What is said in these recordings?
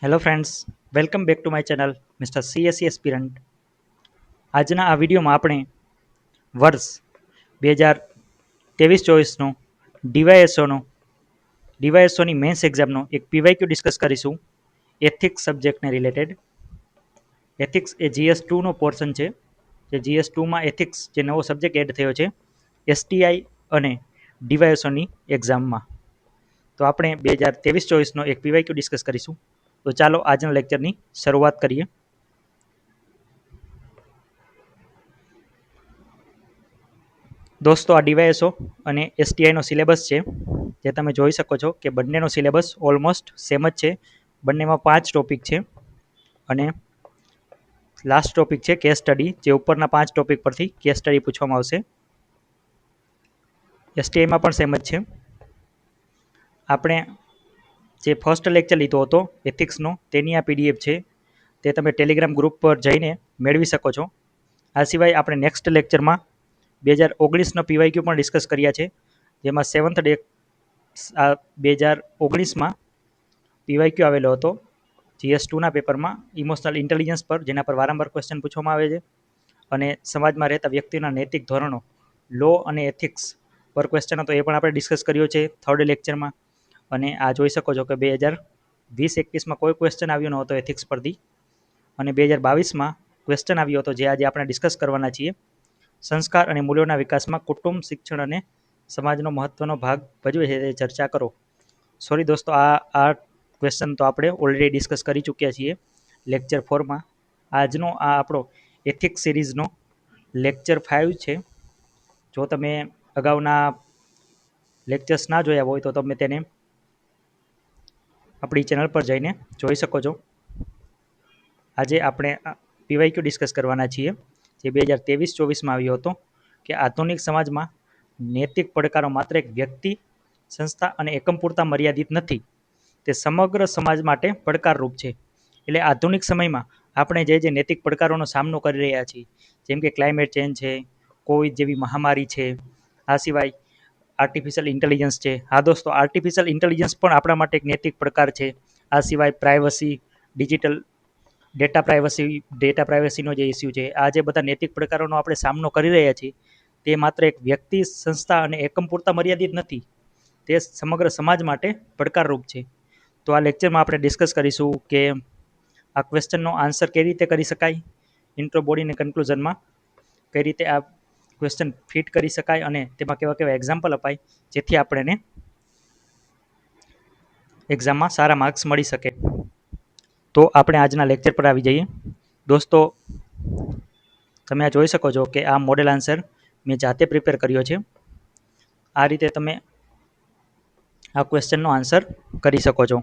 Hello friends, welcome back to my channel mister CSC aspirant. આજના આ વિડીયોમાં આપણે વર્ષ 2023-24નો ડીવાયએસઓની મેન્સ એક્ઝામનો એક પીવાયક્યુ ડિસ્કસ કરીશું. એથિક્સ સબ્જેક્ટને રિલેટેડ. એથિક્સ એ GS2નો પોર્શન છે. જે GS2માં એથિક્સ જે નવો સબ્જેક્ટ એડ થયો છે એસટીઆઈ અને ડીવાયએસઓની એક્ઝામમાં. તો આપણે 2023-24નો એક પીવાયક્યુ ડિસ્કસ કરીશું. તો ચાલો આજના લેક્ચરની શરૂઆત કરીએ. દોસ્તો, આ ડીવાયએસઓ અને એસટીઆઈનો સિલેબસ છે. જે તમે જોઈ શકો છો કે બંનેનો સિલેબસ ઓલમોસ્ટ સેમ જ છે. બંનેમાં 5 ટોપિક છે અને લાસ્ટ ટોપિક છે કેસ સ્ટડી, જે ઉપરના 5 ટોપિક પરથી કેસ સ્ટડી પૂછવામાં આવશે. એસટીઆઈમાં પણ સેમ જ છે. આપણે જે ફર્સ્ટ લેક્ચર લીધો હતો એથિક્સનો, તેની આ પીડીએફ છે. તે તમે ટેલિગ્રામ ગ્રુપ પર જઈને મેળવી શકો છો. આ સિવાય આપણે નેક્સ્ટ લેક્ચરમાં 2019નો પીવાયક્યુ પણ ડિસ્કસ કર્યા છે. જેમાં 7th ડે 2019માં પીવાયક્યુ આવેલો હતો GS2ના પેપરમાં ઇમોશનલ ઇન્ટેલિજન્સ પર, જેના પર વારંવાર ક્વેશ્ચન પૂછવામાં આવે છે. અને સમાજમાં રહેતા વ્યક્તિના નૈતિક ધોરણો, લો અને એથિક્સ પર ક્વેશ્ચન હતો, એ પણ આપણે ડિસ્કસ કર્યો છે થર્ડ લેક્ચરમાં. અને આ જોઈ શકો છો કે 2020-21માં કોઈ ક્વેશ્ચન આવ્યો નહોતો એથિક્સ પરથી. અને 2022માં ક્વેશ્ચન આવ્યો હતો, જે આજે આપણે ડિસ્કસ કરવાના છીએ. સંસ્કાર અને મૂલ્યોના વિકાસમાં કુટુંબ, શિક્ષણ અને સમાજનો મહત્વનો ભાગ ભજવે છે, તે ચર્ચા કરો. સોરી દોસ્તો, આ ક્વેશ્ચન તો આપણે ઓલરેડી ડિસ્કસ કરી ચૂક્યા છીએ લેક્ચર 4માં. આજનો આ આપણો એથિક્સ સિરીઝનો લેક્ચર 5 છે. જો તમે અગાઉના લેક્ચર્સ ના જોયા હોય તો તમે તેને આપણી ચેનલ પર જઈને જોઈ શકો છો. આજે આપણે પીવાયક્યુ ડિસ્કસ કરવાના છીએ, જે 2023-24માં આવ્યો હતો કે આધુનિક સમાજમાં નૈતિક પડકારો માત્ર એક વ્યક્તિ, સંસ્થા અને એકમ પૂરતા મર્યાદિત નથી, તે સમગ્ર સમાજ માટે પડકારરૂપ છે. એટલે આધુનિક સમયમાં આપણે જે નૈતિક પડકારોનો સામનો કરી રહ્યા છીએ, જેમ કે ક્લાઇમેટ ચેન્જ છે, કોવિડ જેવી મહામારી છે, આ સિવાય આર્ટિફિશિયલ ઇન્ટેલિજન્સ છે. હા દોસ્તો, આર્ટિફિશિયલ ઇન્ટેલિજન્સ પણ આપણા માટે એક નૈતિક પડકાર છે. આ સિવાય પ્રાઇવસી, ડિજિટલ ડેટા પ્રાઇવસીનો જે ઇસ્યુ છે, આ જે બધા નૈતિક પડકારોનો આપણે સામનો કરી રહ્યા છીએ, તે માત્ર એક વ્યક્તિ, સંસ્થા અને એકમ પૂરતા મર્યાદિત નથી, તે સમગ્ર સમાજ માટે પડકારરૂપ છે. તો આ લેક્ચરમાં આપણે ડિસ્કસ કરીશું કે આ ક્વેશ્ચનનો આન્સર કઈ રીતે કરી શકાય, ઇન્ટ્રો, બોડી અને કન્ક્લુઝનમાં કઈ રીતે આ ક્વેશ્ચન ફિટ કરી શકાય અને તેમાં કેવા કેવા એક્ઝામ્પલ અપાય, જેથી આપણને એક્ઝામમાં સારા માર્ક્સ મળી શકે. તો આપણે આજના લેક્ચર પર આવી જઈએ. દોસ્તો, તમે આ જોઈ શકો છો કે આ મોડેલ આન્સર મેં જાતે પ્રિપેર કર્યો છે. આ રીતે તમે આ ક્વેશ્ચનનો આન્સર કરી શકો છો.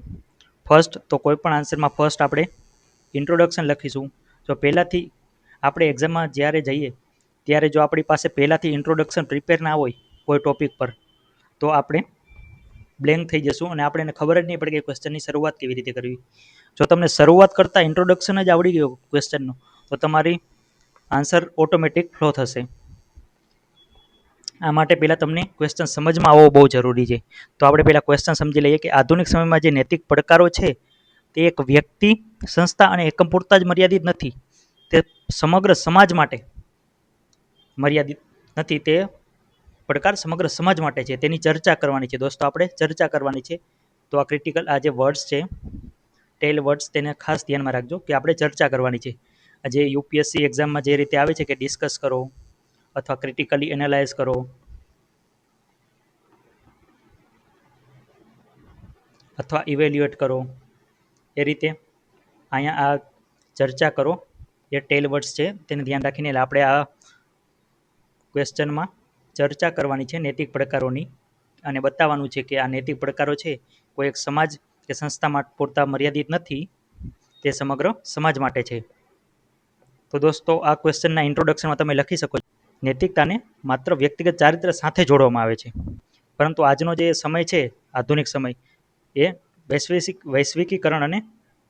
ફર્સ્ટ, તો કોઈ પણ આન્સરમાં ફર્સ્ટ આપણે ઇન્ટ્રોડક્શન લખીશું. જો પહેલાંથી આપણે એક્ઝામમાં જ્યારે જઈએ ત્યારે જો આપણી પાસે પહેલાંથી ઇન્ટ્રોડક્શન પ્રિપેર ના હોય કોઈ ટોપિક પર, તો આપણે બ્લેન્ક થઈ જશું અને આપણે એને ખબર જ નહીં પડે કે ક્વેશ્ચનની શરૂઆત કેવી રીતે કરવી. જો તમને શરૂઆત કરતાં ઇન્ટ્રોડક્શન જ આવડી ગયો ક્વેશ્ચનનો, તો તમારી આન્સર ઓટોમેટિક ફ્લો થશે. આ માટે પહેલાં તમને ક્વેશ્ચન સમજમાં આવવો બહુ જરૂરી છે. તો આપણે પહેલાં ક્વેશ્ચન સમજી લઈએ કે આધુનિક સમયમાં જે નૈતિક પડકારો છે, તે એક વ્યક્તિ, સંસ્થા અને એકમ પૂરતા જ મર્યાદિત નથી, તે સમગ્ર સમાજ માટે મર્યાદિત નથી, તે પડકાર સમગ્ર સમાજ માટે છે. તેની ચર્ચા કરવાની છે. દોસ્તો, આપણે ચર્ચા કરવાની છે. તો આ ક્રિટિકલ, આ જે વર્ડ્સ છે ટેલ વર્ડ્સ, તેને ખાસ ધ્યાનમાં રાખજો કે આપણે ચર્ચા કરવાની છે. જે યુપીએસસી એક્ઝામમાં જે રીતે આવે છે કે ડિસ્કસ કરો અથવા ક્રિટિકલી એનાલાઇઝ કરો અથવા ઇવેલ્યુએટ કરો, એ રીતે અહીંયા આ ચર્ચા કરો એ ટેલ વર્ડ્સ છે, તેને ધ્યાન રાખીને આપણે આ ક્વેશ્ચનમાં ચર્ચા કરવાની છે નૈતિક પડકારોની, અને બતાવવાનું છે કે આ નૈતિક પડકારો છે કોઈ એક સમાજ કે સંસ્થામાં પૂરતા મર્યાદિત નથી, તે સમગ્ર સમાજ માટે છે. તો દોસ્તો, આ ક્વેશ્ચનના ઇન્ટ્રોડક્શનમાં તમે લખી શકો છો, નૈતિકતાને માત્ર વ્યક્તિગત ચારિત્ર સાથે જોડવામાં આવે છે, પરંતુ આજનો જે સમય છે, આધુનિક સમય, એ વૈશ્વિકીકરણ અને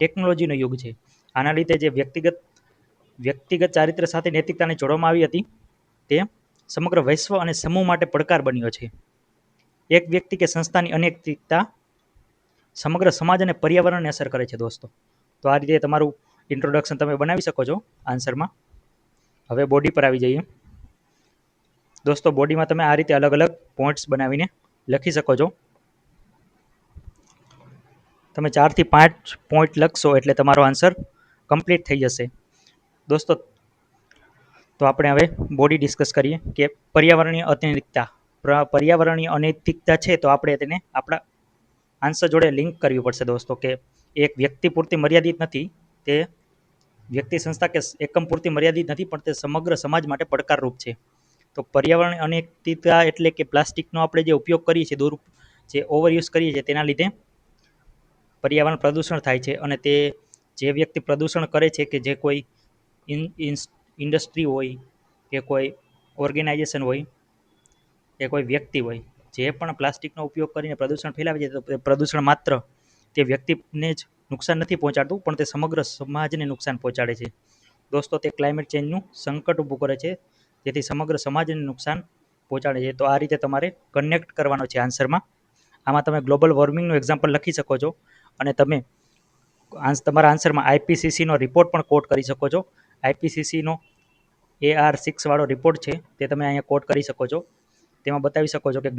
ટેકનોલોજીનો યુગ છે. આના લીધે જે વ્યક્તિગત ચારિત્ર સાથે નૈતિકતાને જોડવામાં આવી હતી, તે સમગ્ર વિશ્વ અને સમૂહ માટે પડકાર બન્યો છે. એક વ્યક્તિ કે સંસ્થાની અનૈતિકતા સમગ્ર સમાજ અને પર્યાવરણને અસર કરે છે. દોસ્તો, તો આ રીતે તમારું ઇન્ટ્રોડક્શન તમે બનાવી શકો છો આન્સરમાં. હવે બોડી પર આવી જઈએ. દોસ્તો બોડીમાં તમે આ રીતે અલગ અલગ પોઈન્ટ્સ બનાવીને લખી શકો છો. તમે 4 થી 5 પોઈન્ટ લખશો એટલે તમારો આન્સર કમ્પ્લીટ થઈ જશે. દોસ્તો તો આપણે હવે બોડી ડિસ્કસ કરીએ કે પર્યાવરણીય અનૈતિકતા. પર્યાવરણીય અનૈતિકતા છે તો આપણે તેને આપણા આન્સર જોડે લિંક કરવી પડશે દોસ્તો, કે એક વ્યક્તિ પૂરતી મર્યાદિત નથી, તે વ્યક્તિ, સંસ્થા કે એકમ પૂરતી મર્યાદિત નથી, પણ તે સમગ્ર સમાજ માટે પડકારરૂપ છે. તો પર્યાવરણીય અનૈતિકતા એટલે કે પ્લાસ્ટિકનો આપણે જે ઉપયોગ કરીએ છીએ, જે ઓવરયુઝ કરીએ છીએ, તેના લીધે પર્યાવરણ પ્રદૂષણ થાય છે. અને તે જે વ્યક્તિ પ્રદૂષણ કરે છે, કે જે કોઈ ઇન્ડસ્ટ્રી હોય કે કોઈ ઓર્ગેનાઇઝેશન હોય કે કોઈ વ્યક્તિ હોય, જે પણ પ્લાસ્ટિકનો ઉપયોગ કરીને પ્રદૂષણ ફેલાવે છે, તો પ્રદૂષણ માત્ર તે વ્યક્તિને જ નુકસાન નથી પહોંચાડતું, પણ તે સમગ્ર સમાજને નુકસાન પહોંચાડે છે. દોસ્તો તે ક્લાઇમેટ ચેન્જનું સંકટ ઊભું કરે છે, જેથી સમગ્ર સમાજને નુકસાન પહોંચાડે છે. તો આ રીતે તમારે કનેક્ટ કરવાનો છે આન્સરમાં. આમાં તમે ગ્લોબલ વોર્મિંગનું એક્ઝામ્પલ લખી શકો છો, અને તમે તમારા આન્સરમાં આઈપીસીસીનો રિપોર્ટ પણ કોટ કરી શકો છો. આઈપીસીસીનો AR6 વાળો રિપોર્ટ છે, તે તમે અહીંયા કોટ કરી શકો છો. તેમાં બતાવી શકો છો કે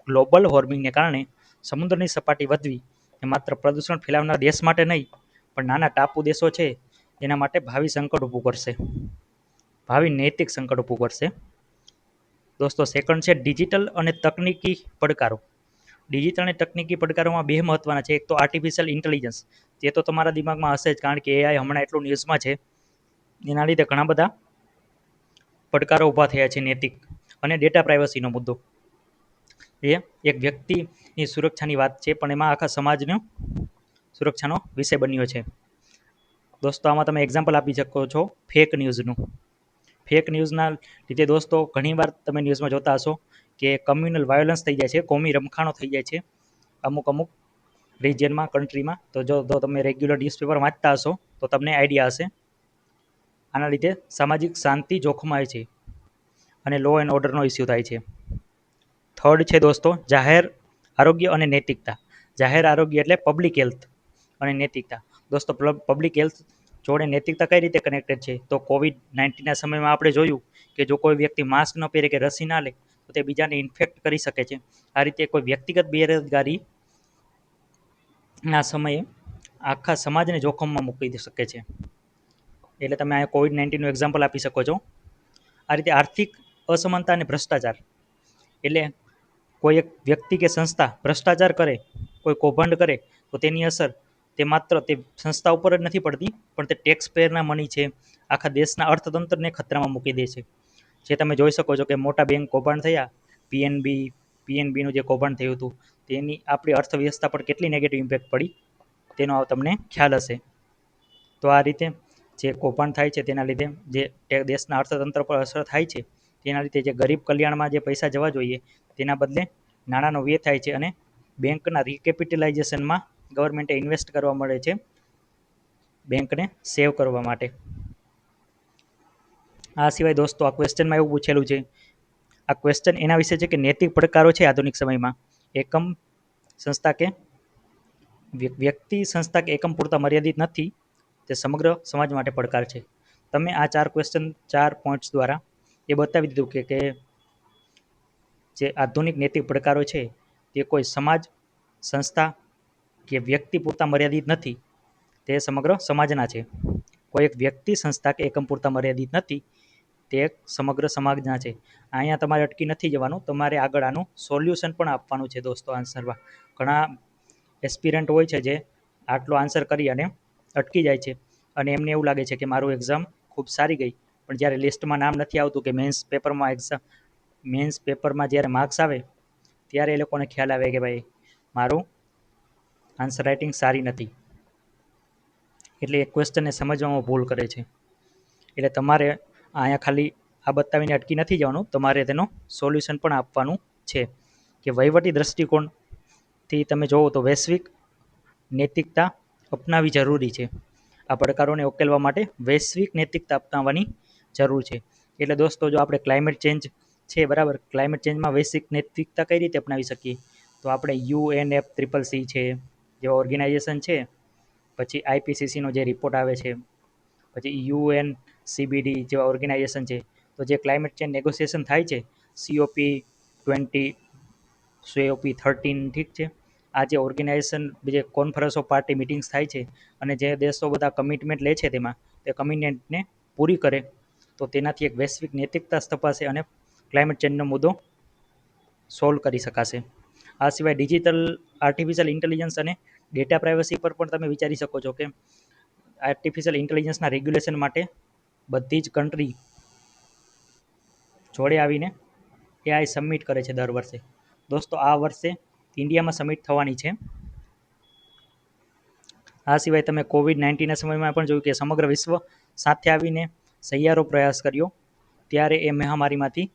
ગ્લોબલ વોર્મિંગને કારણે સમુદ્રની સપાટી વધવી એ માત્ર પ્રદૂષણ ફેલાવનાર દેશ માટે નહીં, પણ નાના ટાપુ દેશો છે એના માટે ભાવિ સંકટ ઊભું કરશે, ભાવિ નૈતિક સંકટ ઊભું કરશે. દોસ્તો સેકન્ડ છે ડિજિટલ અને તકનીકી પડકારો. ડિજિટલ અને તકનીકી પડકારોમાં બે મહત્વના છે. એક તો આર્ટિફિશિયલ ઇન્ટેલિજન્સ, જે તો તમારા દિમાગમાં હશે જ, કારણ કે AI હમણાં એટલું ન્યૂઝમાં છે. એના લીધે ઘણા બધા પડકારો ઊભા થયા છે નૈતિક. અને ડેટા પ્રાઇવસીનો મુદ્દો, એ એક વ્યક્તિની સુરક્ષાની વાત છે, પણ એમાં આખા સમાજનો સુરક્ષાનો વિષય બન્યો છે. દોસ્તો આમાં તમે એક્ઝામ્પલ આપી શકો છો ફેક ન્યૂઝનું. ફેક ન્યૂઝના લીધે દોસ્તો ઘણીવાર તમે ન્યૂઝમાં જોતા હશો કે કમ્યુનલ વાયોલન્સ થઈ જાય છે, કોમી રમખાણો થઈ જાય છે અમુક રિજિયનમાં, કન્ટ્રીમાં. તો જો તમે રેગ્યુલર ન્યૂઝપેપર વાંચતા હશો તો તમને આઈડિયા હશે. આના લીધે સામાજિક શાંતિ જોખમાય છે અને લો એન્ડ ઓર્ડરનો ઇસ્યુ થાય છે. થર્ડ છે દોસ્તો જાહેર આરોગ્ય અને નૈતિકતા. જાહેર આરોગ્ય એટલે પબ્લિક હેલ્થ અને નૈતિકતા. દોસ્તો પબ્લિક હેલ્થ જોડે નૈતિકતા કઈ રીતે કનેક્ટેડ છે? તો COVID-19ના સમયમાં આપણે જોયું કે જો કોઈ વ્યક્તિ માસ્ક ન પહેરે કે રસી ના લે તો તે બીજાને ઇન્ફેક્ટ કરી શકે છે. આ રીતે કોઈ વ્યક્તિગત બેરોજગારીના સમયે આખા સમાજને જોખમમાં મૂકી શકે છે. એટલે તમે આ COVID-19નું એક્ઝામ્પલ આપી શકો છો. આ રીતે આર્થિક અસમાનતા અને ભ્રષ્ટાચાર, એટલે કોઈ એક વ્યક્તિ કે સંસ્થા ભ્રષ્ટાચાર કરે, કોઈ કૌભાંડ કરે, તો તેની અસર તે માત્ર તે સંસ્થા ઉપર જ નથી પડતી, પણ તે ટેક્સ પેયરના મની છે, આખા દેશના અર્થતંત્રને ખતરામાં મૂકી દે છે. જે તમે જોઈ શકો છો કે મોટા બેંક કૌભાંડ થયા, પીએનબીનું જે કૌભાંડ થયું હતું, તેની આપણી અર્થવ્યવસ્થા પર કેટલી નેગેટિવ ઇમ્પેક્ટ પડી તેનો તમને ખ્યાલ હશે. તો આ રીતે જે કૌભાંડ થાય છે તેના લીધે જે દેશના અર્થતંત્ર પર અસર થાય છે, તેના લીધે જે ગરીબ કલ્યાણમાં જે પૈસા જવા જોઈએ તેના બદલે નાણાંનો વ્યય થાય છે, અને બેંકના રિકેપિટલાઇઝેશનમાં ગવર્મેન્ટે ઇન્વેસ્ટ કરવા મળે છે બેંકને સેવ કરવા માટે. આ સિવાય દોસ્તો આ ક્વેશ્ચનમાં એવું પૂછેલું છે, આ ક્વેશ્ચન એના વિશે છે કે નૈતિક પડકારો છે આધુનિક સમયમાં એકમ સંસ્થા કે વ્યક્તિ, સંસ્થા કે એકમ પૂરતા મર્યાદિત નથી, તે સમગ્ર સમાજ માટે પડકાર છે. તમે આ 4 પોઈન્ટ્સ દ્વારા એ બતાવી દીધું કે જે આધુનિક નૈતિક પડકારો છે તે કોઈ સમાજ, સંસ્થા કે વ્યક્તિ પૂરતા મર્યાદિત નથી, તે સમગ્ર સમાજના છે. કોઈ એક વ્યક્તિ, સંસ્થા કે એકમ પૂરતા મર્યાદિત નથી, તે સમગ્ર સમાજના છે. અહીંયા તમારે અટકી નથી જવાનું, તમારે આગળ આનું સોલ્યુશન પણ આપવાનું છે દોસ્તો આન્સરમાં. ઘણા એસ્પિરન્ટ હોય છે જે આટલો આન્સર કરી અને અટકી જાય છે, અને એમને એવું લાગે છે કે મારું એક્ઝામ ખૂબ સારી ગઈ, પણ જ્યારે લિસ્ટમાં નામ નથી આવતું કે મેન્સ પેપરમાં જ્યારે માર્ક્સ આવે ત્યારે એ લોકોને ખ્યાલ આવે કે ભાઈ મારું આન્સર રાઇટિંગ સારી નથી. એટલે એક ક્વેશ્ચનને સમજવામાં ભૂલ કરે છે. એટલે તમારે અહીંયા ખાલી આ બતાવીને અટકી નથી જવાનું, તમારે તેનો સોલ્યુશન પણ આપવાનું છે. કે વહીવટી દૃષ્ટિકોણથી તમે જોવો તો વૈશ્વિક નૈતિકતા અપનાવવી જરૂરી છે. આ પડકારોને ઉકેલવા માટે વૈશ્વિક નૈતિકતા અપનાવવાની જરૂર છે. એટલે દોસ્તો જો આપણે ક્લાઇમેટ ચેન્જ છે, બરાબર, ક્લાઇમેટ ચેન્જમાં વૈશ્વિક નૈતિકતા કઈ રીતે અપનાવી શકીએ? તો આપણે UNFCCC છે જેવા ઓર્ગેનાઇઝેશન છે, પછી આઈપીસીસીનો જે રિપોર્ટ આવે છે, પછી યુએનસીબીડી જેવા ઓર્ગેનાઇઝેશન છે, તો જે ક્લાઇમેટ ચેન્જ નેગોશિએશન થાય છે, COP20, COP13, ઠીક છે, આ જે ઓર્ગેનાઇઝેશન જે કોન્ફરન્સ ઓફ પાર્ટી મિટિંગ્સ થાય છે અને જે દેશો બધા કમિટમેન્ટ લે છે તેમાં તે કમિટમેન્ટને પૂરી કરે તો તેનાથી એક વૈશ્વિક નૈતિકતા સ્થપાશે અને ક્લાઇમેટ ચેન્જનો મુદ્દો સોલ્વ કરી શકાશે. આ સિવાય ડિજિટલ આર્ટિફિશિયલ ઇન્ટેલિજન્સ અને ડેટા પ્રાઇવસી પર પણ તમે વિચારી શકો છો કે આર્ટિફિશિયલ ઇન્ટેલિજન્સના રેગ્યુલેશન માટે બધી જ કન્ટ્રી જોડે આવીને એઆઈ સબમિટ કરે છે દર વર્ષે. દોસ્તો આ વર્ષે ઇન્ડિયામાં સબમિટ થવાની છે. આ સિવાય તમે COVID-19ના સમયમાં પણ જોયું કે સમગ્ર વિશ્વ સાથે આવીને સહિયારો પ્રયાસ કર્યો, ત્યારે એ મહામારીમાંથી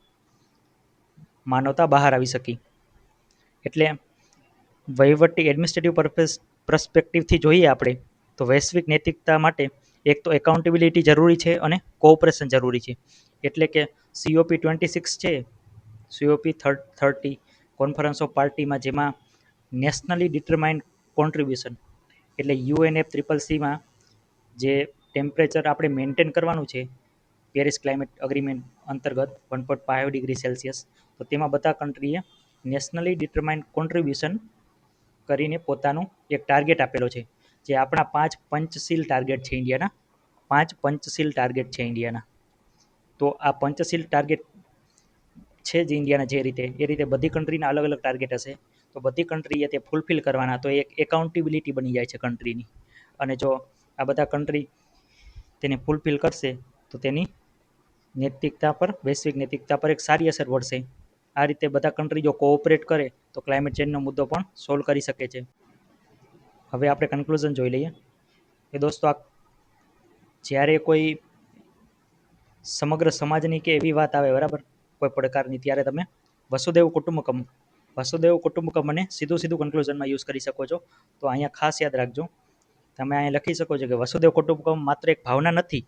માનવતા બહાર આવી શકી. એટલે વહીવટી એડમિનિસ્ટ્રેટિવ પર્સપેક્ટિવથી જોઈએ આપણે તો વૈશ્વિક નૈતિકતા માટે એક તો એકાઉન્ટેબિલિટી જરૂરી છે અને કોઓપરેશન જરૂરી છે. એટલે કે COP26 છે, COP30 કોન્ફરન્સ ઓફ પાર્ટીમાં જેમાં નેશનલી ડિટરમાઇન્ડ કોન્ટ્રીબ્યુશન એટલે UNFCCCમાં જે ટેમ્પરેચર આપણે મેન્ટેન કરવાનું છે પેરિસ ક્લાઇમેટ અગ્રીમેન્ટ અંતર્ગત 1.5 ડિગ્રી સેલ્સિયસ, તો તેમાં બધા કન્ટ્રીએ નેશનલી ડિટરમાઇન્ડ કોન્ટ્રીબ્યુશન કરીને પોતાનું એક ટાર્ગેટ આપેલો છે, જે આપણા 5 પંચશીલ ટાર્ગેટ છે ઇન્ડિયાના. 5 પંચશીલ ટાર્ગેટ છે ઇન્ડિયાના. તો આ પંચશીલ ટાર્ગેટ છે જ ઇન્ડિયાના જે રીતે, એ રીતે બધી કન્ટ્રીના અલગ અલગ ટાર્ગેટ હશે. તો બધી કન્ટ્રીએ તે ફૂલફિલ કરવાના, તો એક એકાઉન્ટેબિલિટી બની જાય છે કન્ટ્રીની. અને જો આ બધા કન્ટ્રી તેને ફૂલફિલ કરશે તો તેની નૈતિકતા પર, વૈશ્વિક નૈતિકતા પર એક સારી અસર પડશે. આ રીતે બધા કન્ટ્રી જો કોઓપરેટ કરે તો ક્લાઇમેટ ચેન્જનો મુદ્દો પણ સોલ્વ કરી શકે છે. હવે આપણે કન્ક્લુઝન જોઈ લઈએ કે દોસ્તો, આ જ્યારે કોઈ સમગ્ર સમાજની કે એવી વાત આવે બરાબર કોઈ પડકારની, ત્યારે તમે વસુદેવ કુટુંબકમ અને સીધું કન્ક્લુઝનમાં યુઝ કરી શકો છો. તો અહીંયા ખાસ યાદ રાખજો, તમે અહીંયા લખી શકો છો કે વસુદેવ કુટુંબકમ માત્ર એક ભાવના નથી,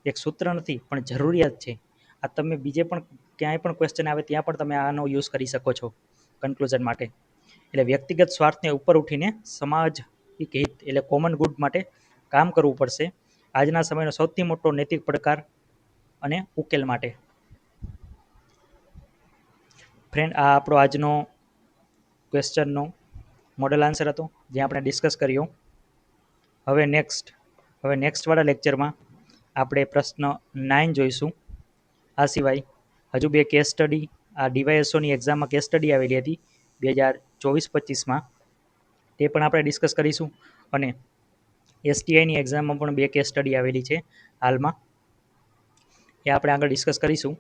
એક સૂત્ર નથી, પણ જરૂરિયાત છે. આ તમે બીજે પણ ક્યાંય પણ ક્વેશ્ચન આવે ત્યાં પણ તમે આનો યુઝ કરી શકો છો કન્ક્લુઝન માટે. એટલે વ્યક્તિગત સ્વાર્થને ઉપર ઉઠીને સમાજ હિત એટલે કોમન ગુડ માટે કામ કરવું પડશે આજના સમયનો સૌથી મોટો નૈતિક પડકાર અને ઉકેલ માટે. ફ્રેન્ડ, આ આપણો આજનો ક્વેશ્ચનનો મોડલ આન્સર હતો જે આપણે ડિસ્કસ કર્યો. હવે નેક્સ્ટવાળા લેક્ચરમાં આપણે પ્રશ્ન 9 જોઈશું. આ સિવાય હજુ 2 કેસ સ્ટડી, આ DYSOની એક્ઝામમાં કેસ સ્ટડી આવેલી હતી 2024-25માં, તે પણ આપણે ડિસ્કસ કરીશું. અને STIની એક્ઝામમાં પણ 2 કેસ સ્ટડી આવેલી છે હાલમાં, એ આપણે આગળ ડિસ્કસ કરીશું.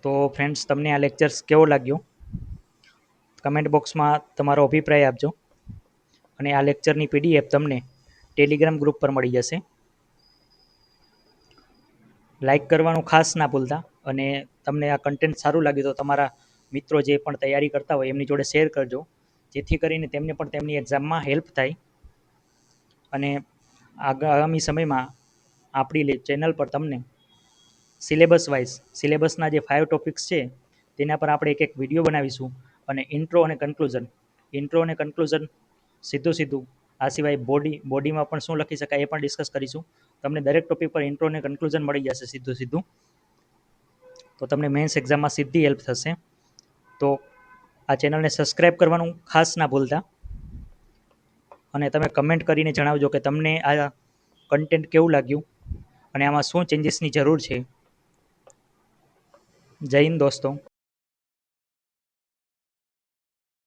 તો ફ્રેન્ડ્સ, તમને આ લેક્ચર્સ કેવો લાગ્યો કમેન્ટ બોક્સમાં તમારો અભિપ્રાય આપજો. અને આ લેક્ચરની PDF તમને ટેલિગ્રામ ગ્રુપ પર મળી જશે. લાઈક કરવાનું ખાસ ના ભૂલતા, અને તમને આ કન્ટેન્ટ સારું લાગ્યું તો તમારા મિત્રો જે પણ તૈયારી કરતા હોય એમની જોડે શેર કરજો, જેથી કરીને તેમને પણ તેમની એક્ઝામમાં હેલ્પ થાય. અને આગામી સમયમાં આપણી ચેનલ પર તમને સિલેબસના જે 5 ટોપિક્સ છે તેના પર આપણે એક વિડીયો બનાવીશું. અને ઇન્ટ્રો અને કન્ક્લુઝન સીધું. આ સિવાય બોડીમાં પણ શું લખી શકાય એ પણ ડિસ્કસ કરીશું. તમને દરેક ટોપિક પર ઇન્ટ્રો અને કન્ક્લુઝન મળી જશે સીધું. તો તમને મેન્સ એક્ઝામમાં સીધી હેલ્પ થશે. તો આ ચેનલને સબસ્ક્રાઈબ કરવાનું ખાસ ના ભૂલતા, અને તમે કમેન્ટ કરીને જણાવજો કે તમને આ કન્ટેન્ટ કેવું લાગ્યું અને આમાં શું ચેન્જીસની જરૂર છે. જય હિન્દ દોસ્તો.